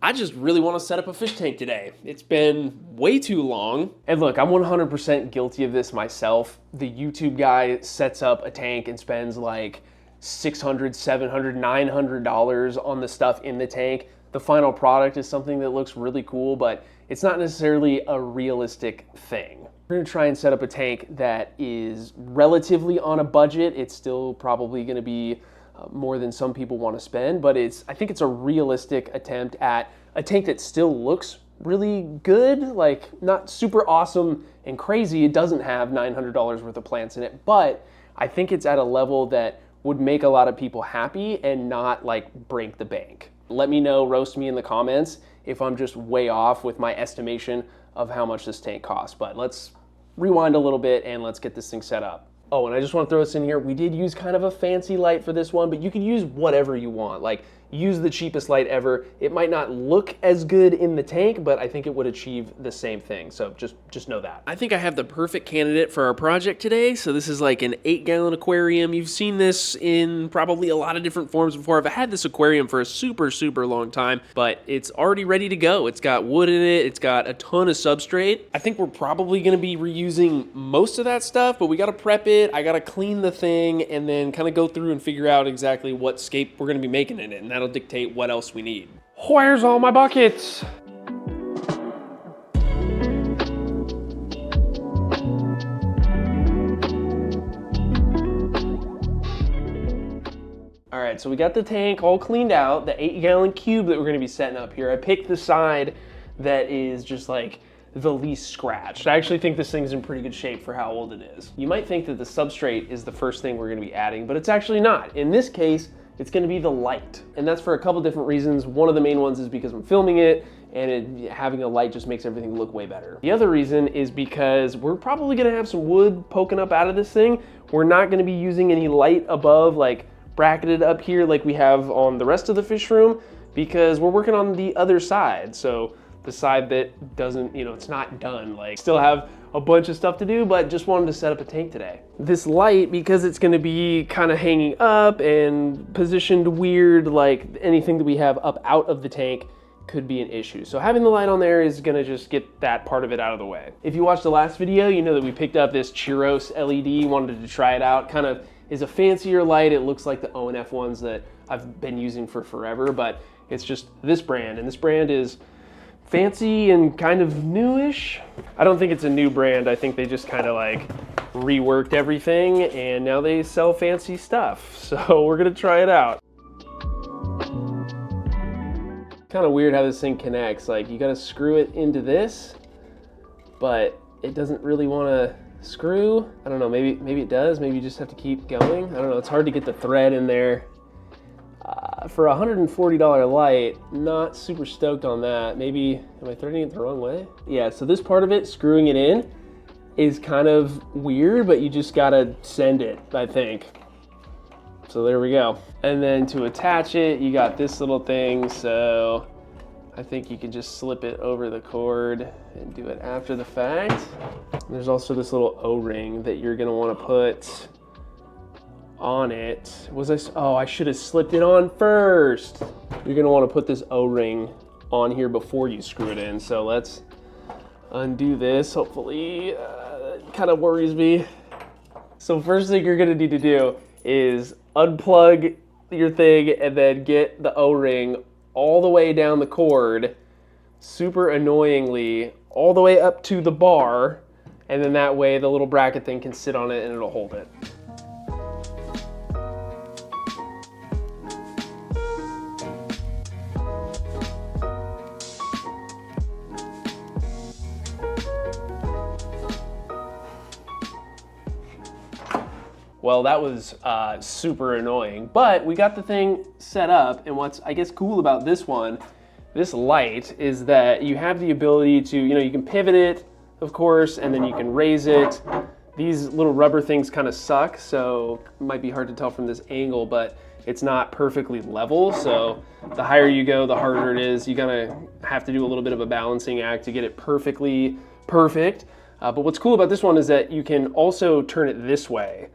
I just really want to set up a fish tank today. It's been way too long. And look, I'm 100% guilty of this myself. The YouTube guy sets up a tank and spends like $600, $700, $900 on the stuff in the tank. The final product is something that looks really cool, but it's not necessarily a realistic thing. We're gonna try and set up a tank that is relatively on a budget. It's still probably gonna be more than some people want to spend, but I think it's a realistic attempt at a tank that still looks really good, like not super awesome and crazy. It doesn't have $900 worth of plants in it, but I think it's at a level that would make a lot of people happy and not like break the bank. Let me know, roast me in the comments if I'm just way off with my estimation of how much this tank costs, but let's rewind a little bit and let's get this thing set up. Oh, and I just want to throw this in here. We did use kind of a fancy light for this one, but you can use whatever you want. Like, use the cheapest light ever. It might not look as good in the tank, but I think it would achieve the same thing. So just know that. I think I have the perfect candidate for our project today. So this is like an 8-gallon aquarium. You've seen this in probably a lot of different forms before. I've had this aquarium for a super, super long time, but it's already ready to go. It's got wood in it. It's got a ton of substrate. I think we're probably going to be reusing most of that stuff, but we got to prep it. I got to clean the thing and then kind of go through and figure out exactly what scape we're going to be making in it. And that'll dictate what else we need. Where's all my buckets? All right, so we got the tank all cleaned out, the 8-gallon cube that we're gonna be setting up here. I picked the side that is just like the least scratched. I actually think this thing's in pretty good shape for how old it is. You might think that the substrate is the first thing we're gonna be adding, but it's actually not. In this case, it's gonna be the light. And that's for a couple different reasons. One of the main ones is because I'm filming it and having a light just makes everything look way better. The other reason is because we're probably gonna have some wood poking up out of this thing. We're not gonna be using any light above, like bracketed up here like we have on the rest of the fish room, because we're working on the other side. So the side that doesn't, it's not done. Like, still have a bunch of stuff to do, but just wanted to set up a tank today. This light, because it's gonna be kind of hanging up and positioned weird, like anything that we have up out of the tank could be an issue. So having the light on there is gonna just get that part of it out of the way. If you watched the last video, you know that we picked up this Churros LED, wanted to try it out. Kind of is a fancier light. It looks like the O&F ones that I've been using for forever, but it's just this brand, and this brand is fancy and kind of newish. I don't think it's a new brand. I think they just kind of like reworked everything and now they sell fancy stuff. So we're gonna try it out. Kind of weird how this thing connects. Like, you gotta screw it into this, but it doesn't really want to screw. I don't know, maybe it does. Maybe you just have to keep going. I don't know, it's hard to get the thread in there. For a $140 light, not super stoked on that. Maybe, am I threading it the wrong way? Yeah, so this part of it, screwing it in, is kind of weird, but you just gotta send it, I think. So there we go. And then to attach it, you got this little thing, so I think you can just slip it over the cord and do it after the fact. There's also this little O-ring that you're gonna wanna put on it. I should have slipped it on first. You're gonna want to put this O-ring on here before you screw it in. So let's undo this. Hopefully, it kind of worries me. So first thing you're gonna need to do is unplug your thing and then get the O-ring all the way down the cord, super annoyingly, all the way up to the bar. And then that way the little bracket thing can sit on it and it'll hold it. Well, that was super annoying, but we got the thing set up, and what's, I guess, cool about this one, this light, is that you have the ability to, you can pivot it, of course, and then you can raise it. These little rubber things kind of suck, so it might be hard to tell from this angle, but it's not perfectly level, so the higher you go, the harder it is. You're gonna have to do a little bit of a balancing act to get it perfectly perfect. But what's cool about this one is that you can also turn it this way.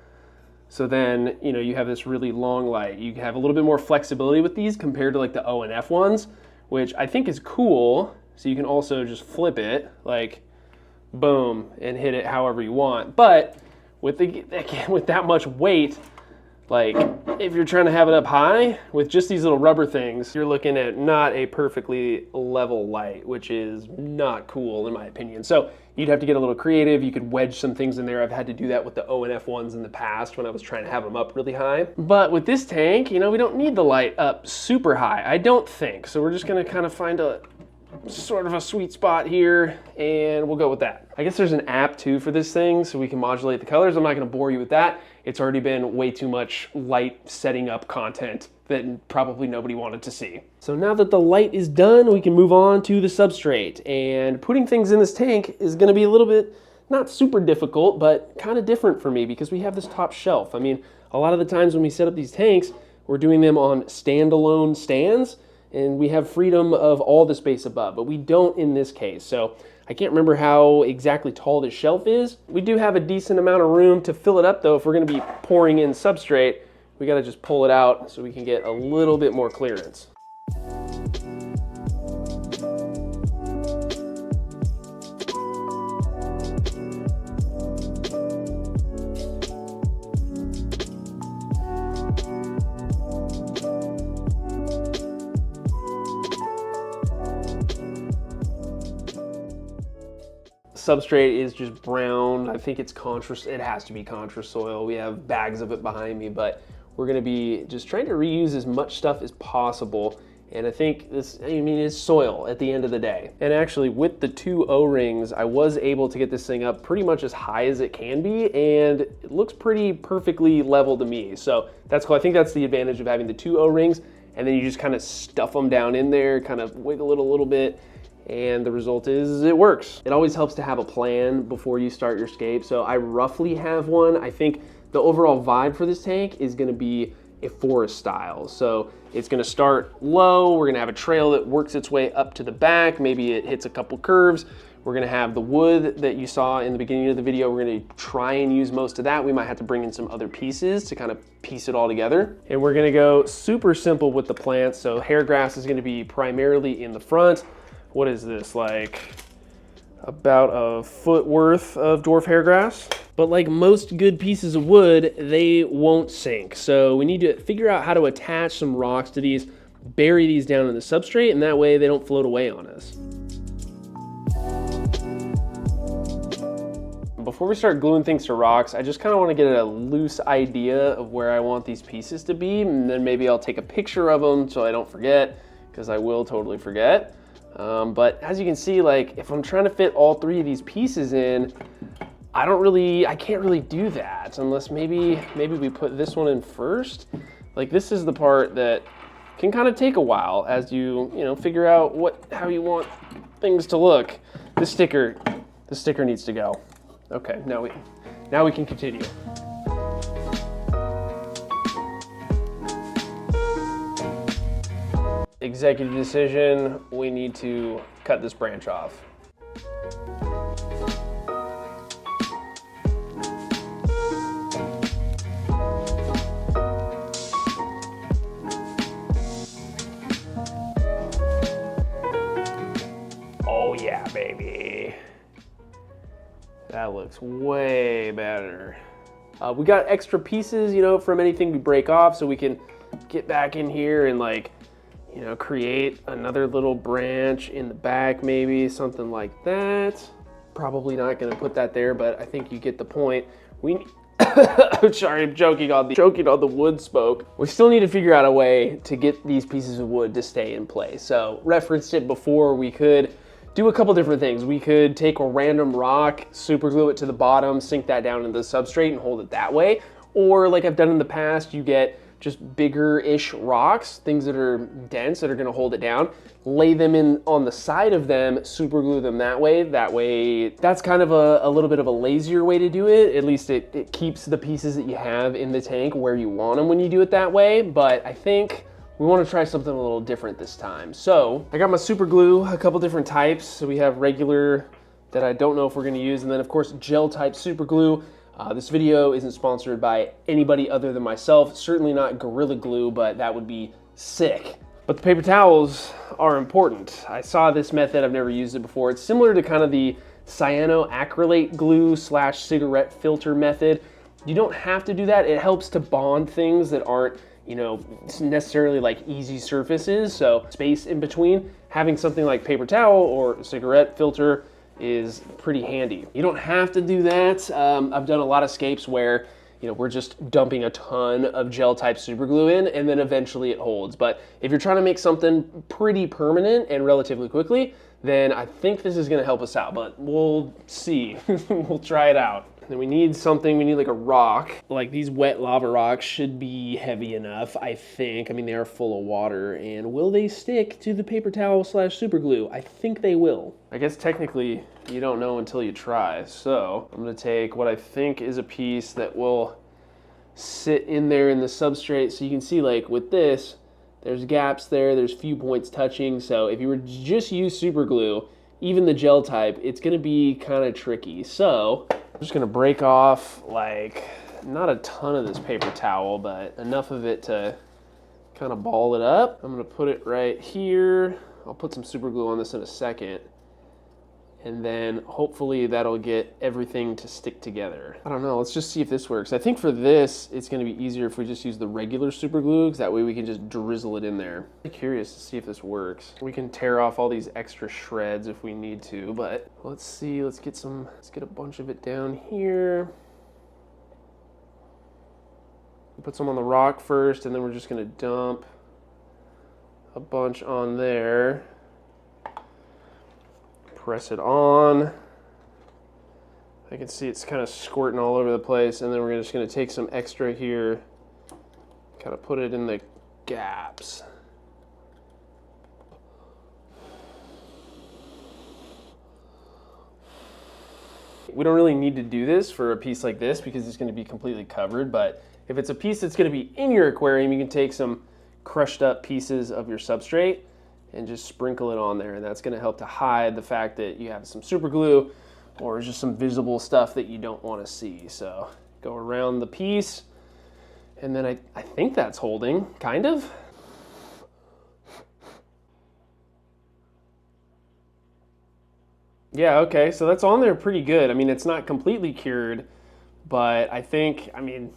So then, you have this really long light. You have a little bit more flexibility with these compared to like the O&F ones, which I think is cool. So you can also just flip it, like, boom, and hit it however you want. But with that much weight, like, if you're trying to have it up high with just these little rubber things, you're looking at not a perfectly level light, which is not cool in my opinion. So you'd have to get a little creative. You could wedge some things in there. I've had to do that with the O and F ones in the past when I was trying to have them up really high. But with this tank, you know, we don't need the light up super high, I don't think. So we're just gonna kind of find a sort of a sweet spot here, and we'll go with that. I guess there's an app too for this thing, so we can modulate the colors. I'm not gonna bore you with that. It's already been way too much light setting up content that probably nobody wanted to see. So now that the light is done, we can move on to the substrate. And putting things in this tank is gonna be a little bit, not super difficult, but kind of different for me because we have this top shelf. I mean, a lot of the times when we set up these tanks, we're doing them on standalone stands, and we have freedom of all the space above, but we don't in this case. So I can't remember how exactly tall this shelf is. We do have a decent amount of room to fill it up though. If we're gonna be pouring in substrate, we gotta just pull it out so we can get a little bit more clearance. Substrate is just brown. I think it's it has to be contra soil. We have bags of it behind me, but we're gonna be just trying to reuse as much stuff as possible. And I think this, I mean, it's soil at the end of the day. And actually with the 2 O-rings, I was able to get this thing up pretty much as high as it can be, and it looks pretty perfectly level to me. So that's cool. I think that's the advantage of having the 2 O-rings, and then you just kind of stuff them down in there, kind of wiggle it a little bit, and the result is it works. It always helps to have a plan before you start your scape. So I roughly have one. I think the overall vibe for this tank is gonna be a forest style. So it's gonna start low. We're gonna have a trail that works its way up to the back. Maybe it hits a couple curves. We're gonna have the wood that you saw in the beginning of the video. We're gonna try and use most of that. We might have to bring in some other pieces to kind of piece it all together. And we're gonna go super simple with the plants. So hair grass is gonna be primarily in the front. What is this, like about a foot worth of dwarf hair grass? But like most good pieces of wood, they won't sink. So we need to figure out how to attach some rocks to these, bury these down in the substrate, and that way they don't float away on us. Before we start gluing things to rocks, I just kind of want to get a loose idea of where I want these pieces to be, and then maybe I'll take a picture of them so I don't forget, because I will totally forget. But as you can see, like if I'm trying to fit all 3 of these pieces in, I can't really do that unless maybe we put this one in first. Like this is the part that can kind of take a while as you figure out how you want things to look. The sticker needs to go. Okay, now we can continue. Executive decision, we need to cut this branch off. Oh yeah, baby. That looks way better. We got extra pieces, from anything we break off, so we can get back in here and create another little branch in the back, maybe something like that. Probably not gonna put that there, but I think you get the point. Sorry, I'm choking on the wood spoke. We still need to figure out a way to get these pieces of wood to stay in place. So referenced it before, we could do a couple different things. We could take a random rock, super glue it to the bottom, sink that down into the substrate and hold it that way. Or like I've done in the past, you get just bigger-ish rocks, things that are dense, that are gonna hold it down, lay them in on the side of them, super glue them that way. That's kind of a little bit of a lazier way to do it. At least it keeps the pieces that you have in the tank where you want them when you do it that way. But I think we wanna try something a little different this time. So I got my super glue, a couple different types. So we have regular that I don't know if we're gonna use, and then of course gel type super glue. This video isn't sponsored by anybody other than myself. Certainly not Gorilla Glue, but that would be sick. But the paper towels are important. I saw this method, I've never used it before. It's similar to kind of the cyanoacrylate glue / cigarette filter method. You don't have to do that. It helps to bond things that aren't, you know, necessarily like easy surfaces. So space in between, having something like paper towel or cigarette filter is pretty handy. You don't have to do that. I've done a lot of scapes where, you know, we're just dumping a ton of gel type super glue in and then eventually it holds. But if you're trying to make something pretty permanent and relatively quickly, then I think this is gonna help us out, but we'll see. We'll try it out. Then we need something, we need like a rock. Like these wet lava rocks should be heavy enough, I think. I mean, they are full of water, and will they stick to the paper towel / super glue? I think they will. I guess technically you don't know until you try. So I'm gonna take what I think is a piece that will sit in there in the substrate. So you can see like with this, there's gaps there, there's few points touching. So if you were to just use super glue, even the gel type, it's gonna be kind of tricky. So I'm just gonna break off like, not a ton of this paper towel, but enough of it to kind of ball it up. I'm gonna put it right here. I'll put some super glue on this in a second. And then hopefully that'll get everything to stick together. I don't know, let's just see if this works. I think for this, it's gonna be easier if we just use the regular super glue, because that way we can just drizzle it in there. I'm curious to see if this works. We can tear off all these extra shreds if we need to, but let's see, let's get a bunch of it down here. Put some on the rock first, and then we're just gonna dump a bunch on there. Press it on. I can see it's kind of squirting all over the place, and then we're just going to take some extra here, kind of put it in the gaps. We don't really need to do this for a piece like this because it's going to be completely covered, but if it's a piece that's going to be in your aquarium, you can take some crushed up pieces of your substrate and just sprinkle it on there, and that's going to help to hide the fact that you have some super glue or just some visible stuff that you don't want to see. So go around the piece, and then I think that's holding, kind of. Yeah, okay, so that's on there pretty good. I mean, it's not completely cured, but I think, I mean,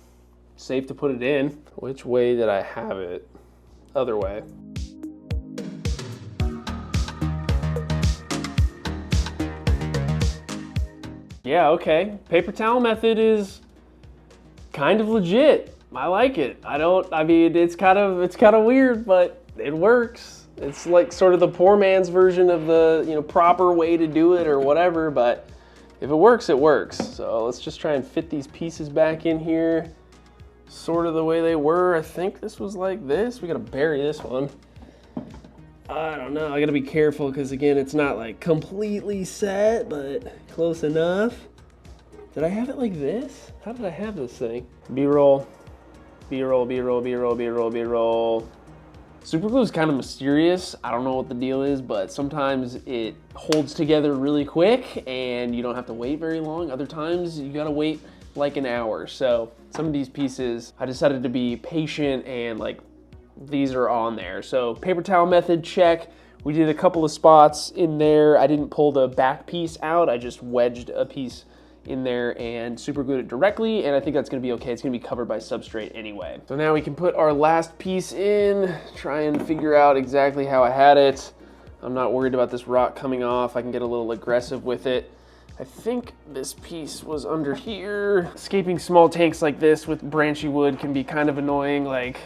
safe to put it in. Which way did I have it? Other way. Yeah, okay. Paper towel method is kind of legit. I like it. I mean, it's kind of weird, but it works. It's like sort of the poor man's version of the, you know, proper way to do it or whatever, but if it works, it works. So let's just try and fit these pieces back in here sort of the way they were. I think this was like this. We gotta bury this one. I don't know, I gotta be careful because again, it's not like completely set, but close enough. Did I have it like this? How did I have this thing? B-roll, B-roll, B-roll, B-roll, B-roll, B-roll. Super glue is kind of mysterious. I don't know what the deal is, but sometimes it holds together really quick and you don't have to wait very long. Other times you gotta wait like an hour. So some of these pieces, I decided to be patient and like, these are on there. So paper towel method, check. We did a couple of spots in there. I didn't pull the back piece out. I just wedged a piece in there and super glued it directly, and I think that's gonna be okay. It's gonna be covered by substrate anyway. So now we can put our last piece in, try and figure out exactly how I had it. I'm not worried about this rock coming off. I can get a little aggressive with it. I think this piece was under here. Scaping small tanks like this with branchy wood can be kind of annoying. Like,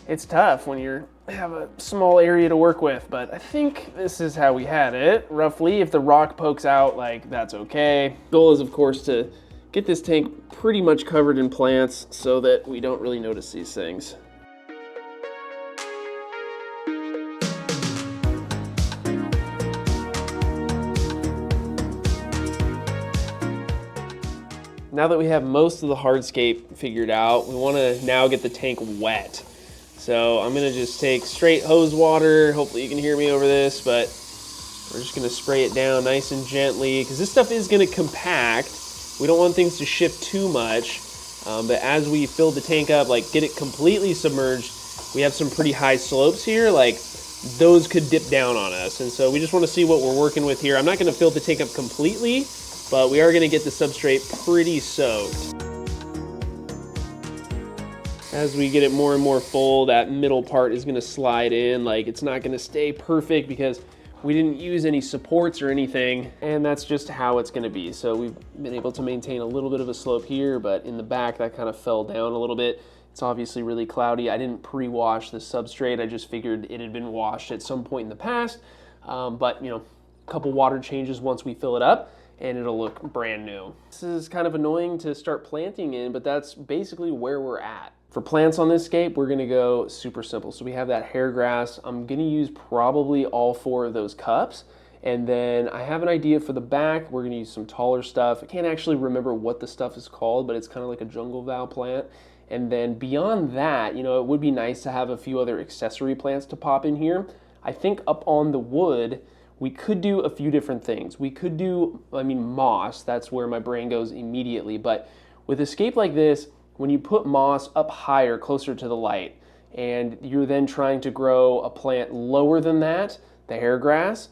it's tough when you have a small area to work with, but I think this is how we had it, roughly. If the rock pokes out, like, that's okay. Goal is, of course, to get this tank pretty much covered in plants so that we don't really notice these things. Now that we have most of the hardscape figured out, we want to now get the tank wet. So I'm gonna just take straight hose water. Hopefully you can hear me over this, but we're just gonna spray it down nice and gently because this stuff is gonna compact. We don't want things to shift too much, but as we fill the tank up, like get it completely submerged, we have some pretty high slopes here, like those could dip down on us. And so we just want to see what we're working with here. I'm not going to fill the tank up completely, but we are going to get the substrate pretty soaked. As we get it more and more full, that middle part is going to slide in. Like, it's not going to stay perfect because we didn't use any supports or anything, and that's just how it's going to be. So we've been able to maintain a little bit of a slope here, but in the back that kind of fell down a little bit. It's obviously really cloudy. I didn't pre-wash the substrate. I just figured it had been washed at some point in the past, but you know, a couple water changes once we fill it up, and it'll look brand new. This is kind of annoying to start planting in, but that's basically where we're at. For plants on this scape, we're gonna go super simple. So we have that hair grass. I'm gonna use probably all 4 of those cups. And then I have an idea for the back. We're gonna use some taller stuff. I can't actually remember what the stuff is called, but it's kind of like a jungle val plant. And then beyond that, you know, it would be nice to have a few other accessory plants to pop in here. I think up on the wood, we could do a few different things. We could do, moss. That's where my brain goes immediately. But with a scape like this, when you put moss up higher, closer to the light, and you're then trying to grow a plant lower than that, the hair grass,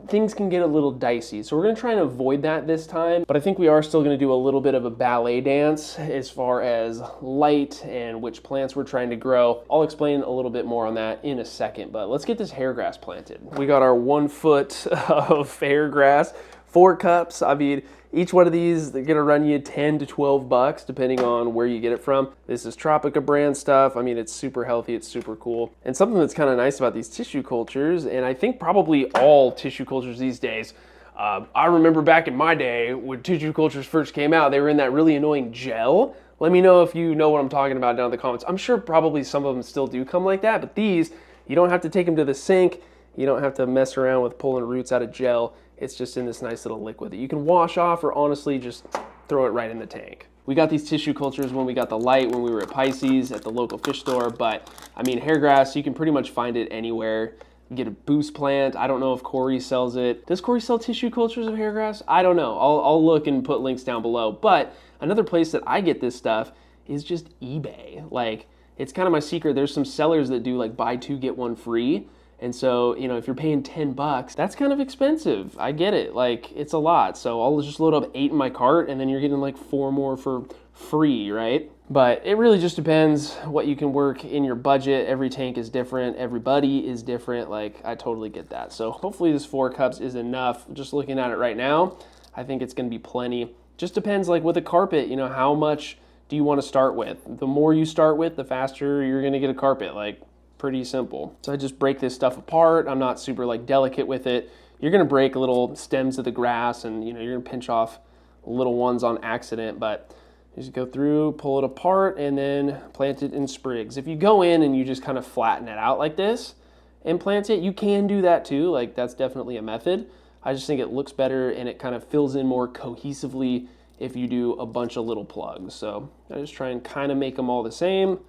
things can get a little dicey. So we're gonna try and avoid that this time, but I think we are still gonna do a little bit of a ballet dance as far as light and which plants we're trying to grow. I'll explain a little bit more on that in a second, but let's get this hair grass planted. We got our 1 foot of hair grass, 4 cups. I mean, each one of these, they're gonna run you 10 to 12 bucks, depending on where you get it from. This is Tropica brand stuff. I mean, it's super healthy, it's super cool. And something that's kind of nice about these tissue cultures, and I think probably all tissue cultures these days, I remember back in my day when tissue cultures first came out, they were in that really annoying gel. Let me know if you know what I'm talking about down in the comments. I'm sure probably some of them still do come like that, but these, you don't have to take them to the sink. You don't have to mess around with pulling roots out of gel. It's just in this nice little liquid that you can wash off or honestly just throw it right in the tank. We got these tissue cultures when we got the light when we were at Pisces at the local fish store, but I mean, hair grass, you can pretty much find it anywhere. You get a boost plant. I don't know if Corey sells it. Does Corey sell tissue cultures of hair grass? I don't know. I'll look and put links down below. But another place that I get this stuff is just eBay. Like, it's kind of my secret. There's some sellers that do like buy 2, get 1 free. And so, you know, if you're paying 10 bucks, that's kind of expensive. I get it, like it's a lot. So I'll just load up 8 in my cart and then you're getting like 4 more for free, right? But it really just depends what you can work in your budget. Every tank is different, everybody is different. Like, I totally get that. So hopefully this 4 cups is enough. Just looking at it right now, I think it's gonna be plenty. Just depends, like with a carpet, you know, how much do you wanna start with? The more you start with, the faster you're gonna get a carpet. Like, pretty simple. So I just break this stuff apart. I'm not super like delicate with it. You're gonna break little stems of the grass and you know, you're gonna pinch off little ones on accident, but you just go through, pull it apart, and then plant it in sprigs. If you go in and you just kind of flatten it out like this and plant it, you can do that too. Like, that's definitely a method. I just think it looks better and it kind of fills in more cohesively if you do a bunch of little plugs. So I just try and kind of make them all the same.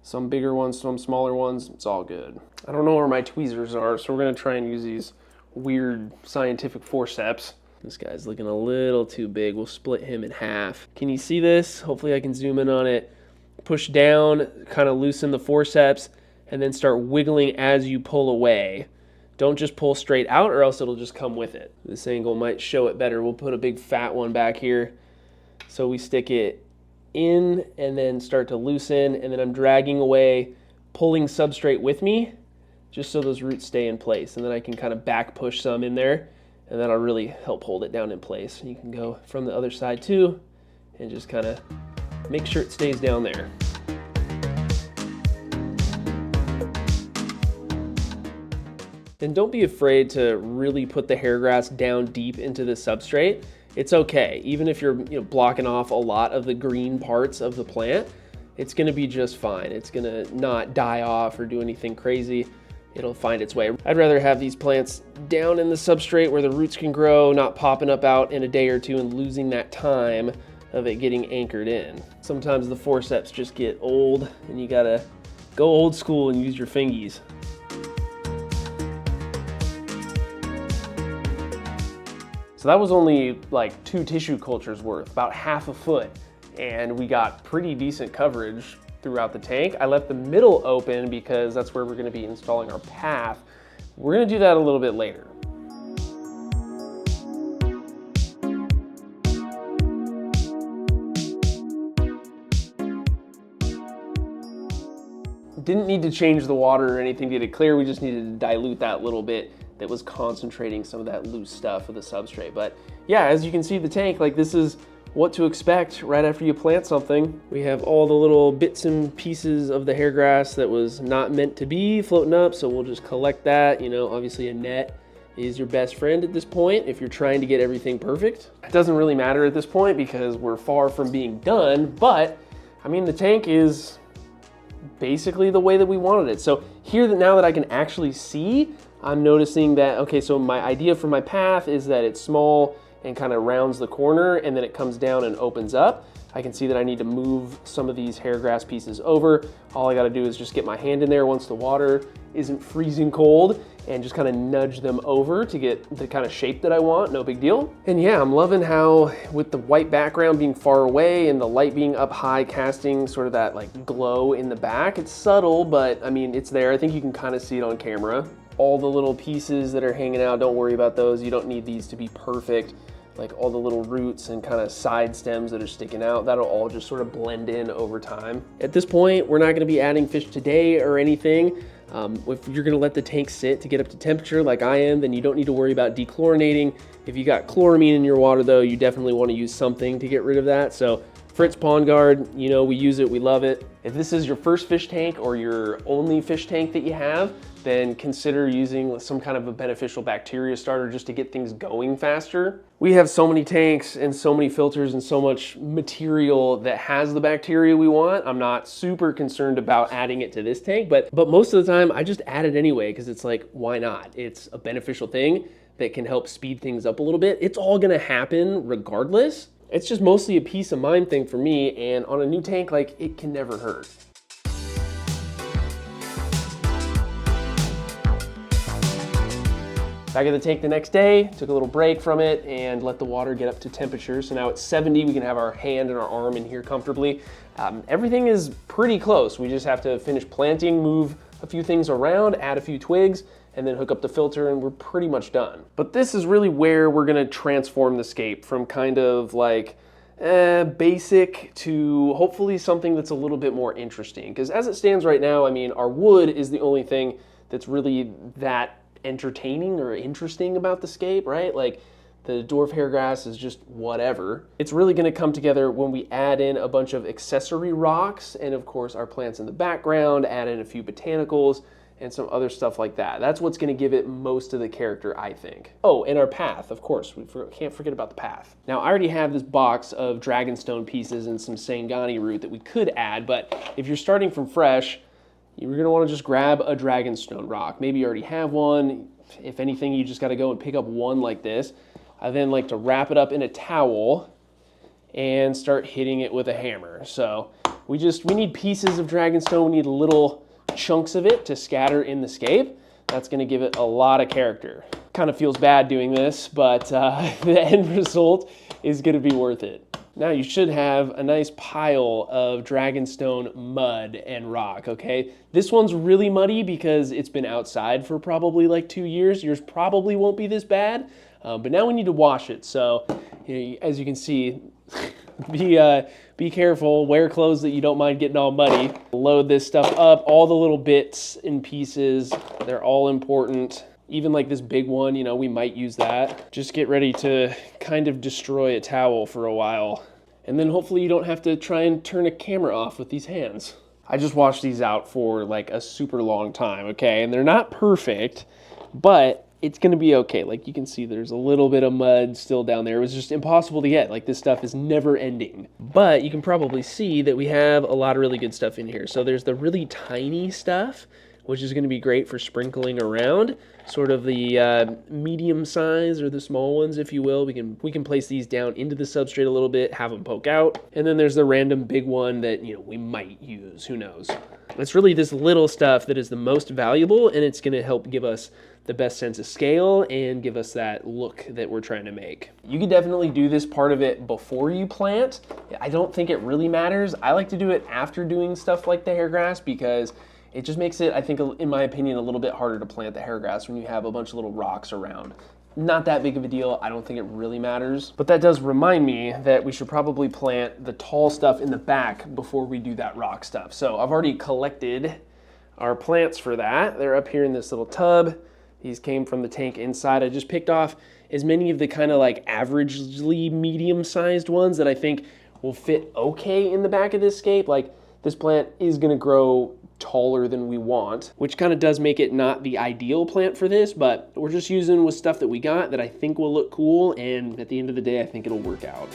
Some bigger ones, some smaller ones, it's all good. I don't know where my tweezers are, so we're gonna try and use these weird scientific forceps. This guy's looking a little too big. We'll split him in half. Can you see this? Hopefully I can zoom in on it. Push down, kind of loosen the forceps, and then start wiggling as you pull away. Don't just pull straight out or else it'll just come with it. This angle might show it better. We'll put a big fat one back here. So we stick it in and then start to loosen, and then I'm dragging away, pulling substrate with me just so those roots stay in place, and then I can kind of back push some in there and that'll really help hold it down in place. You can go from the other side too and just kind of make sure it stays down there. And don't be afraid to really put the hair grass down deep into the substrate. It's okay, even if you're blocking off a lot of the green parts of the plant, it's gonna be just fine. It's gonna not die off or do anything crazy. It'll find its way. I'd rather have these plants down in the substrate where the roots can grow, not popping up out in a day or two and losing that time of it getting anchored in. Sometimes the forceps just get old and you gotta go old school and use your fingies. So that was only like 2 tissue cultures worth, about half a foot. And we got pretty decent coverage throughout the tank. I left the middle open because that's where we're gonna be installing our path. We're gonna do that a little bit later. Didn't need to change the water or anything to get it clear. We just needed to dilute that little bit that was concentrating some of that loose stuff of the substrate. But yeah, as you can see the tank, like this is what to expect right after you plant something. We have all the little bits and pieces of the hair grass that was not meant to be floating up, so we'll just collect that. You know, obviously a net is your best friend at this point if you're trying to get everything perfect. It doesn't really matter at this point because we're far from being done, but I mean, the tank is basically the way that we wanted it. So here, now that I can actually see, I'm noticing that, okay, so my idea for my path is that it's small and kind of rounds the corner and then it comes down and opens up. I can see that I need to move some of these hair grass pieces over. All I gotta do is just get my hand in there once the water isn't freezing cold and just kind of nudge them over to get the kind of shape that I want, no big deal. And yeah, I'm loving how with the white background being far away and the light being up high, casting sort of that like glow in the back. It's subtle, but I mean, it's there. I think you can kind of see it on camera. All the little pieces that are hanging out, don't worry about those. You don't need these to be perfect. Like all the little roots and kind of side stems that are sticking out, that'll all just sort of blend in over time. At this point, we're not gonna be adding fish today or anything. If you're gonna let the tank sit to get up to temperature like I am, then you don't need to worry about dechlorinating. If you got chloramine in your water though, you definitely wanna use something to get rid of that. So Fritz Pond Guard, you know, we use it, we love it. If this is your first fish tank or your only fish tank that you have, then consider using some kind of a beneficial bacteria starter just to get things going faster. We have so many tanks and so many filters and so much material that has the bacteria we want. I'm not super concerned about adding it to this tank, but most of the time I just add it anyway because it's like, why not? It's a beneficial thing that can help speed things up a little bit. It's all gonna happen regardless. It's just mostly a peace of mind thing for me, and on a new tank, like, it can never hurt. Back at the tank the next day, took a little break from it and let the water get up to temperature. So now it's 70, we can have our hand and our arm in here comfortably. Everything is pretty close. We just have to finish planting, move a few things around, add a few twigs, and then hook up the filter and we're pretty much done. But this is really where we're gonna transform the scape from kind of like basic to hopefully something that's a little bit more interesting. Because as it stands right now, I mean, our wood is the only thing that's really that entertaining or interesting about the scape, right? Like the dwarf hairgrass is just whatever. It's really gonna come together when we add in a bunch of accessory rocks and of course our plants in the background, add in a few botanicals and some other stuff like that. That's what's gonna give it most of the character, I think. Oh, and our path, of course. We can't forget about the path. Now, I already have this box of dragonstone pieces and some Sangani root that we could add, but if you're starting from fresh, you're gonna wanna just grab a dragonstone rock. Maybe you already have one. If anything, you just gotta go and pick up one like this. I then like to wrap it up in a towel and start hitting it with a hammer. So we need pieces of dragonstone. We need little chunks of it to scatter in the scape. That's gonna give it a lot of character. Kind of feels bad doing this, but the end result is gonna be worth it. Now you should have a nice pile of dragonstone mud and rock, okay? This one's really muddy because it's been outside for probably like 2 years. Yours probably won't be this bad, but now we need to wash it. So as you can see, be careful, wear clothes that you don't mind getting all muddy. Load this stuff up, all the little bits and pieces, they're all important. Even like this big one, you know, we might use that. Just get ready to kind of destroy a towel for a while. And then hopefully you don't have to try and turn a camera off with these hands. I just washed these out for like a super long time, okay? And they're not perfect, but it's gonna be okay. Like you can see there's a little bit of mud still down there. It was just impossible to get. Like this stuff is never ending. But you can probably see that we have a lot of really good stuff in here. So there's the really tiny stuff, which is gonna be great for sprinkling around. Sort of the medium size or the small ones, if you will. We can place these down into the substrate a little bit, have them poke out. And then there's the random big one that, you know, we might use, who knows. It's really this little stuff that is the most valuable and it's gonna help give us the best sense of scale and give us that look that we're trying to make. You could definitely do this part of it before you plant. I don't think it really matters. I like to do it after doing stuff like the hair grass because it just makes it, I think, in my opinion, a little bit harder to plant the hair grass when you have a bunch of little rocks around. Not that big of a deal. I don't think it really matters. But that does remind me that we should probably plant the tall stuff in the back before we do that rock stuff. So I've already collected our plants for that. They're up here in this little tub. These came from the tank inside. I just picked off as many of the kind of like averagely medium-sized ones that I think will fit okay in the back of this scape. Like this plant is gonna grow taller than we want, which kind of does make it not the ideal plant for this, but we're just using with stuff that we got that I think will look cool, and at the end of the day, I think it'll work out.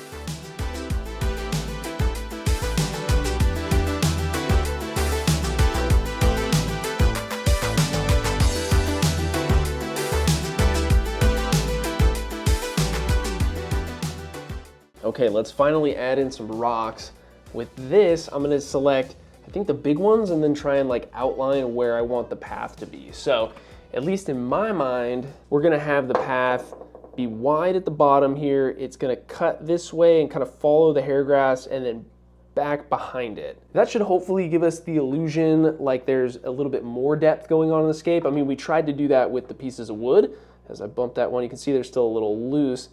Okay, let's finally add in some rocks. With this, I'm gonna select, I think, the big ones and then try and like outline where I want the path to be. So at least in my mind, we're gonna have the path be wide at the bottom here. It's gonna cut this way and kind of follow the hair grass and then back behind it. That should hopefully give us the illusion like there's a little bit more depth going on in the scape. I mean, we tried to do that with the pieces of wood. As I bumped that one, you can see they're still a little loose.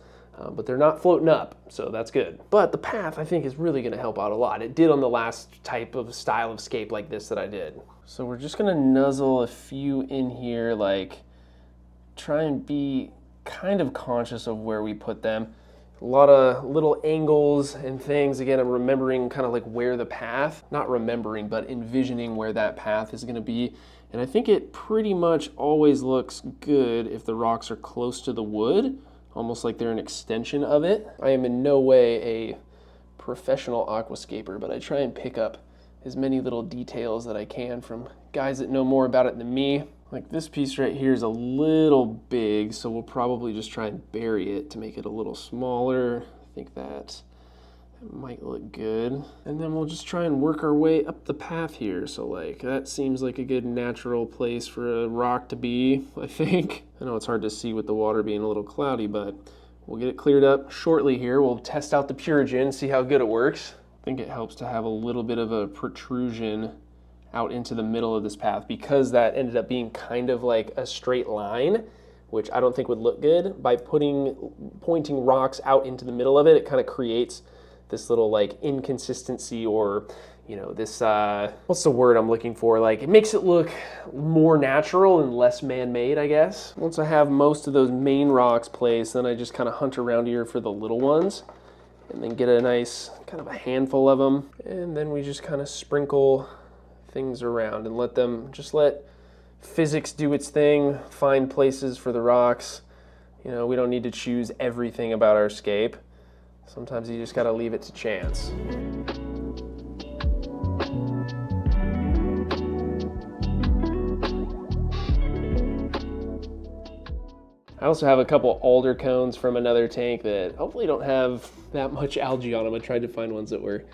But they're not floating up, so that's good. But the path, I think, is really gonna help out a lot. It did on the last type of style of scape like this that I did. So we're just gonna nuzzle a few in here, like try and be kind of conscious of where we put them. A lot of little angles and things. Again, I'm remembering kind of like where the path, not remembering, but envisioning where that path is gonna be. And I think it pretty much always looks good if the rocks are close to the wood, almost like they're an extension of it. I am in no way a professional aquascaper, but I try and pick up as many little details that I can from guys that know more about it than me. Like this piece right here is a little big, so we'll probably just try and bury it to make it a little smaller. I think that might look good. And then we'll just try and work our way up the path here. So like that seems like a good natural place for a rock to be, I think. I know it's hard to see with the water being a little cloudy, but we'll get it cleared up shortly here. We'll test out the Purigen, see how good it works. I think it helps to have a little bit of a protrusion out into the middle of this path because that ended up being kind of like a straight line, which I don't think would look good. By pointing rocks out into the middle of it, it kind of creates this little like inconsistency, or you know, this what's the word I'm looking for, like it makes it look more natural and less man-made, I guess. Once I have most of those main rocks placed, then I just kind of hunt around here for the little ones and then get a nice kind of a handful of them, and then we just kind of sprinkle things around and let physics do its thing, find places for the rocks. You know, we don't need to choose everything about our scape. Sometimes you just gotta leave it to chance. I also have a couple alder cones from another tank that hopefully don't have that much algae on them. I tried to find ones that were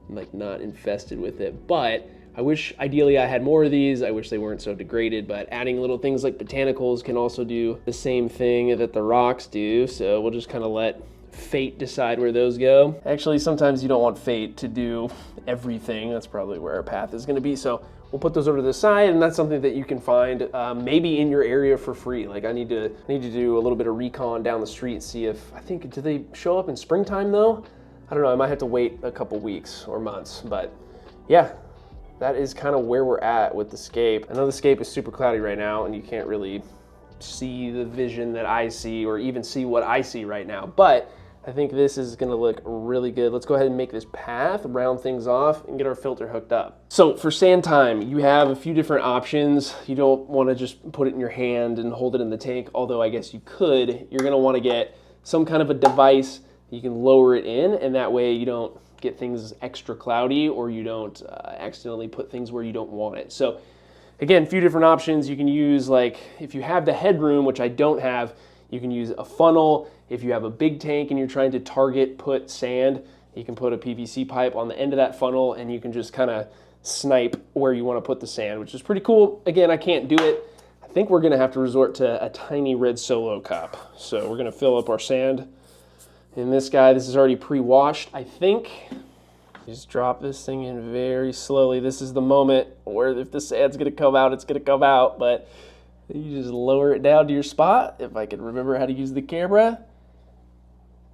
like not infested with it, but I wish ideally I had more of these. I wish they weren't so degraded, but adding little things like botanicals can also do the same thing that the rocks do. So we'll just kind of let fate decide where those go. Actually, sometimes you don't want fate to do everything. That's probably where our path is going to be. So we'll put those over to the side, and that's something that you can find maybe in your area for free. Like I need to do a little bit of recon down the street, see if, I think, do they show up in springtime though? I don't know, I might have to wait a couple weeks or months, but yeah, that is kind of where we're at with the scape. I know the scape is super cloudy right now and you can't really see the vision that I see or even see what I see right now, but I think this is gonna look really good. Let's go ahead and make this path, round things off, and get our filter hooked up. So for sand time, you have a few different options. You don't wanna just put it in your hand and hold it in the tank, although I guess you could. You're gonna wanna get some kind of a device you can lower it in, and that way you don't get things extra cloudy, or you don't accidentally put things where you don't want it. So again, a few different options. You can use, like, if you have the headroom, which I don't have, you can use a funnel. If you have a big tank and you're trying to put sand, you can put a PVC pipe on the end of that funnel and you can just kind of snipe where you want to put the sand, which is pretty cool. Again, I can't do it. I think we're gonna have to resort to a tiny red Solo cup. So we're gonna fill up our sand in this guy. This is already pre-washed, I think. Just drop this thing in very slowly. This is the moment where if the sand's gonna come out, it's gonna come out, but you just lower it down to your spot, if I can remember how to use the camera,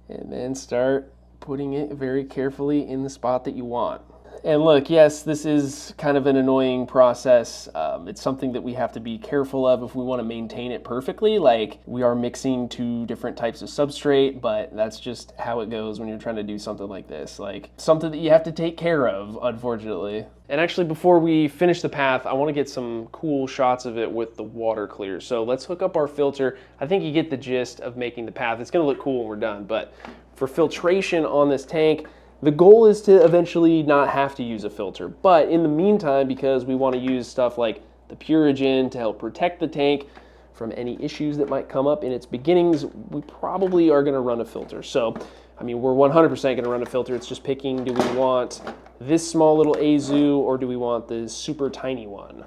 and then start putting it very carefully in the spot that you want. And look, yes, this is kind of an annoying process. It's something that we have to be careful of if we want to maintain it perfectly. Like, we are mixing two different types of substrate, but that's just how it goes when you're trying to do something like this. Like, something that you have to take care of, unfortunately. And actually, before we finish the path, I want to get some cool shots of it with the water clear. So let's hook up our filter. I think you get the gist of making the path. It's going to look cool when we're done, but for filtration on this tank, the goal is to eventually not have to use a filter, but in the meantime, because we want to use stuff like the Purigen to help protect the tank from any issues that might come up in its beginnings, we probably are going to run a filter. So, I mean, we're 100% going to run a filter. It's just picking, do we want this small little Azu or do we want this super tiny one?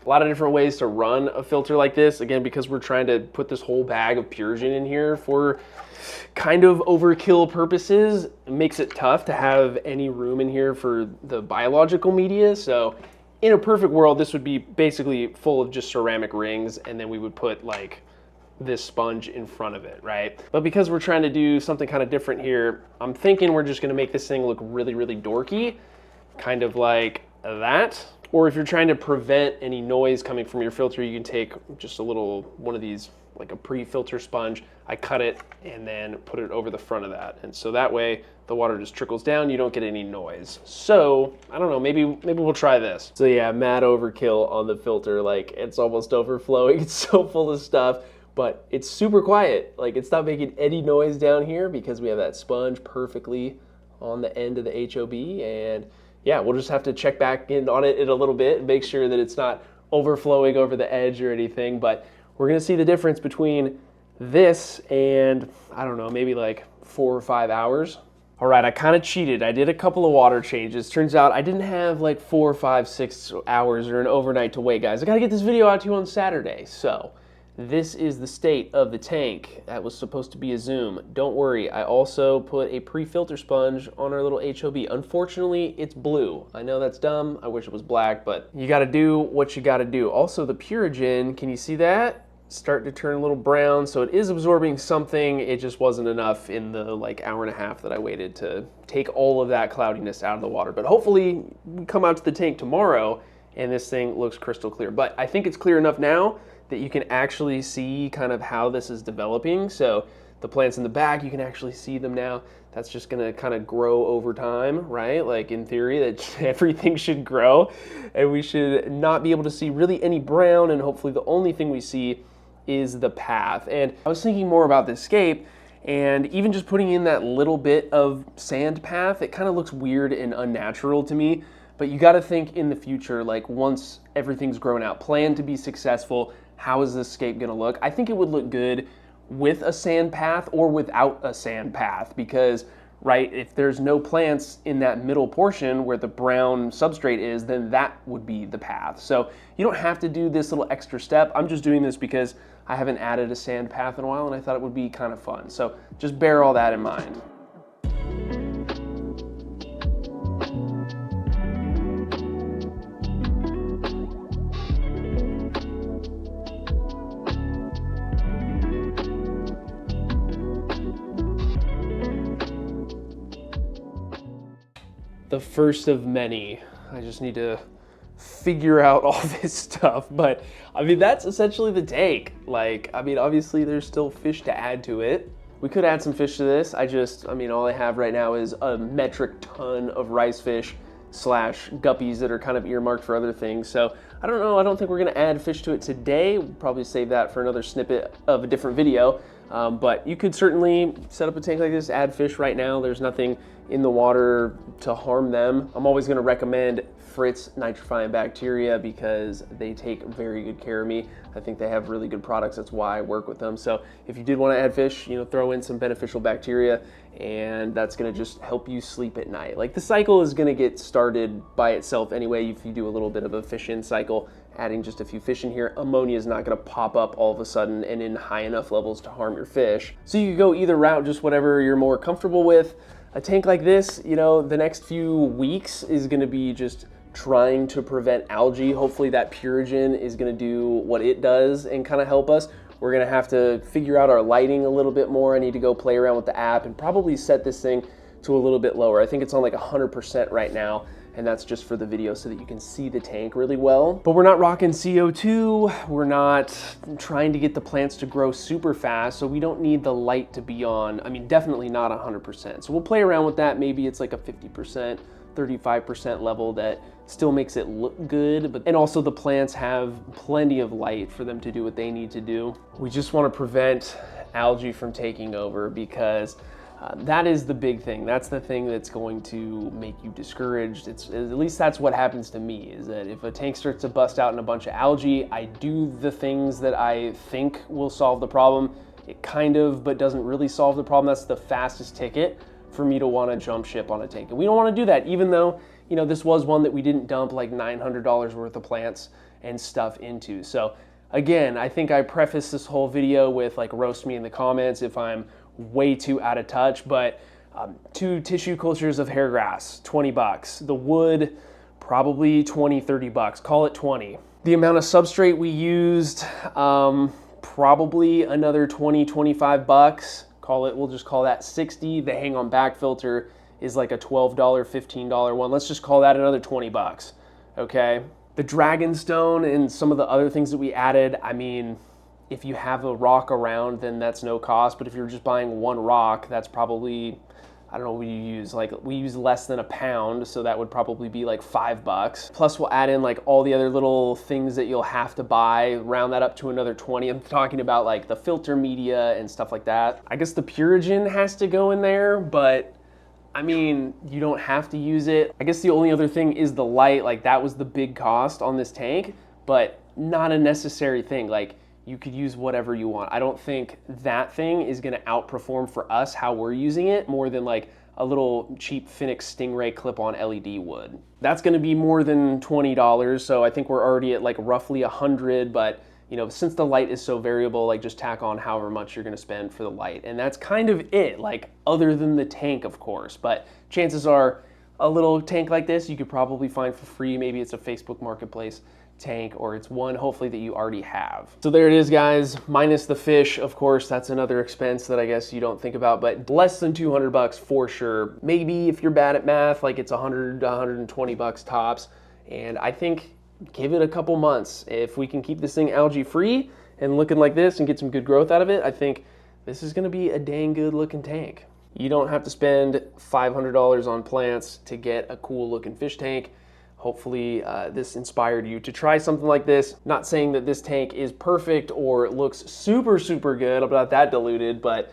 A lot of different ways to run a filter like this. Again, because we're trying to put this whole bag of Purigen in here for kind of overkill purposes, it makes it tough to have any room in here for the biological media. So in a perfect world, this would be basically full of just ceramic rings, and then we would put like this sponge in front of it, right? But because we're trying to do something kind of different here, I'm thinking we're just gonna make this thing look really, really dorky, kind of like that. Or if you're trying to prevent any noise coming from your filter, you can take just a little, one of these, like a pre-filter sponge. I cut it and then put it over the front of that. And so that way the water just trickles down, you don't get any noise. So, I don't know, maybe we'll try this. So yeah, mad overkill on the filter. Like, it's almost overflowing. It's so full of stuff, but it's super quiet. Like, it's not making any noise down here because we have that sponge perfectly on the end of the HOB. And yeah, we'll just have to check back in on it in a little bit and make sure that it's not overflowing over the edge or anything. But we're gonna see the difference between this and, I don't know, maybe like 4 or 5 hours. All right, I kind of cheated. I did a couple of water changes. Turns out I didn't have like 4, 5, 6 hours or an overnight to wait, guys. I gotta get this video out to you on Saturday. So this is the state of the tank. That was supposed to be a zoom. Don't worry, I also put a pre-filter sponge on our little HOB. Unfortunately, it's blue. I know that's dumb. I wish it was black, but you gotta do what you gotta do. Also, the Purigen, can you see that? Starting to turn a little brown, so it is absorbing something. It just wasn't enough in the like hour and a half that I waited to take all of that cloudiness out of the water. But hopefully we come out to the tank tomorrow and this thing looks crystal clear. But I think it's clear enough now that you can actually see kind of how this is developing. So the plants in the back, you can actually see them now. That's just gonna kind of grow over time, right? Like in theory, that everything should grow and we should not be able to see really any brown, and hopefully the only thing we see is the path. And I was thinking more about this scape, and even just putting in that little bit of sand path, it kind of looks weird and unnatural to me. But you gotta think in the future, like once everything's grown out, plan to be successful, how is this scape gonna look? I think it would look good with a sand path or without a sand path, because right, if there's no plants in that middle portion where the brown substrate is, then that would be the path. So you don't have to do this little extra step. I'm just doing this because I haven't added a sand path in a while and I thought it would be kind of fun. So just bear all that in mind. The first of many. I just need to figure out all this stuff, but I mean, that's essentially the tank. Like, I mean, obviously there's still fish to add to it. We could add some fish to this. I mean, all I have right now is a metric ton of rice fish / guppies that are kind of earmarked for other things. So I don't know, I don't think we're gonna add fish to it today. We'll probably save that for another snippet of a different video. But you could certainly set up a tank like this, add fish right now. There's nothing in the water to harm them. I'm always gonna recommend Fritz nitrifying bacteria because they take very good care of me. I think they have really good products. That's why I work with them. So if you did want to add fish, you know, throw in some beneficial bacteria, and that's gonna just help you sleep at night. Like, the cycle is gonna get started by itself anyway if you do a little bit of a fish in cycle adding just a few fish in here. Ammonia is not gonna pop up all of a sudden and in high enough levels to harm your fish. So you could go either route, just whatever you're more comfortable with. A tank like this, you know, the next few weeks is gonna be just trying to prevent algae. Hopefully that Purigen is gonna do what it does and kind of help us. We're gonna have to figure out our lighting a little bit more. I need to go play around with the app and probably set this thing to a little bit lower. I think it's on like 100% right now, and that's just for the video so that you can see the tank really well. But we're not rocking CO2. We're not trying to get the plants to grow super fast, so we don't need the light to be on. I mean, definitely not 100%. So we'll play around with that. Maybe it's like a 50%, 35% level that still makes it look good, and also the plants have plenty of light for them to do what they need to do. We just want to prevent algae from taking over, because that is the big thing. That's the thing that's going to make you discouraged. At least that's what happens to me, is that if a tank starts to bust out in a bunch of algae, I do the things that I think will solve the problem. It kind of, but doesn't really solve the problem. That's the fastest ticket for me to want to jump ship on a tank. And we don't want to do that, even though, you know, this was one that we didn't dump like $900 worth of plants and stuff into. So again, I think I prefaced this whole video with like, roast me in the comments if I'm way too out of touch, but 2 tissue cultures of hair grass, 20 bucks. The wood, probably 20, 30 bucks, call it 20. The amount of substrate we used, probably another 20, 25 bucks. We'll just call that 60. The hang on back filter is like a $12, $15 one. Let's just call that another 20 bucks, okay? The dragonstone and some of the other things that we added, I mean, if you have a rock around, then that's no cost. But if you're just buying one rock, that's probably, I don't know what you use. Like, we use less than a pound, so that would probably be like 5 bucks. Plus we'll add in like all the other little things that you'll have to buy, round that up to another 20. I'm talking about like the filter media and stuff like that. I guess the Purigen has to go in there, but I mean, you don't have to use it. I guess the only other thing is the light. Like, that was the big cost on this tank, but not a necessary thing. Like, you could use whatever you want. I don't think that thing is gonna outperform for us how we're using it more than like a little cheap Phoenix Stingray clip-on LED would. That's gonna be more than $20, so I think we're already at like roughly 100, but you know, since the light is so variable, like just tack on however much you're gonna spend for the light. And that's kind of it, like other than the tank, of course. But chances are a little tank like this, you could probably find for free. Maybe it's a Facebook Marketplace tank, or it's one hopefully that you already have. So there it is, guys, minus the fish. Of course, that's another expense that I guess you don't think about, but less than 200 bucks for sure. Maybe if you're bad at math, like it's 100, 120 bucks tops. And I think give it a couple months. If we can keep this thing algae free and looking like this and get some good growth out of it, I think this is gonna be a dang good looking tank. You don't have to spend $500 on plants to get a cool looking fish tank. Hopefully this inspired you to try something like this. Not saying that this tank is perfect or looks super, super good. I'm not that deluded, but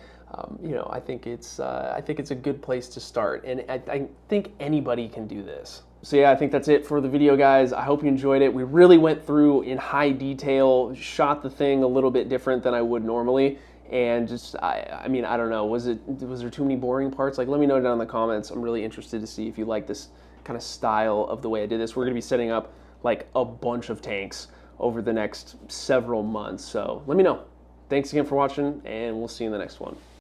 you know, I think it's a good place to start. And I think anybody can do this. So yeah, I think that's it for the video, guys. I hope you enjoyed it. We really went through in high detail, shot the thing a little bit different than I would normally. And just, I mean, I don't know, was there too many boring parts? Like, let me know down in the comments. I'm really interested to see if you like this kind of style of the way I did this. We're gonna be setting up like a bunch of tanks over the next several months. So let me know. Thanks again for watching, and we'll see you in the next one.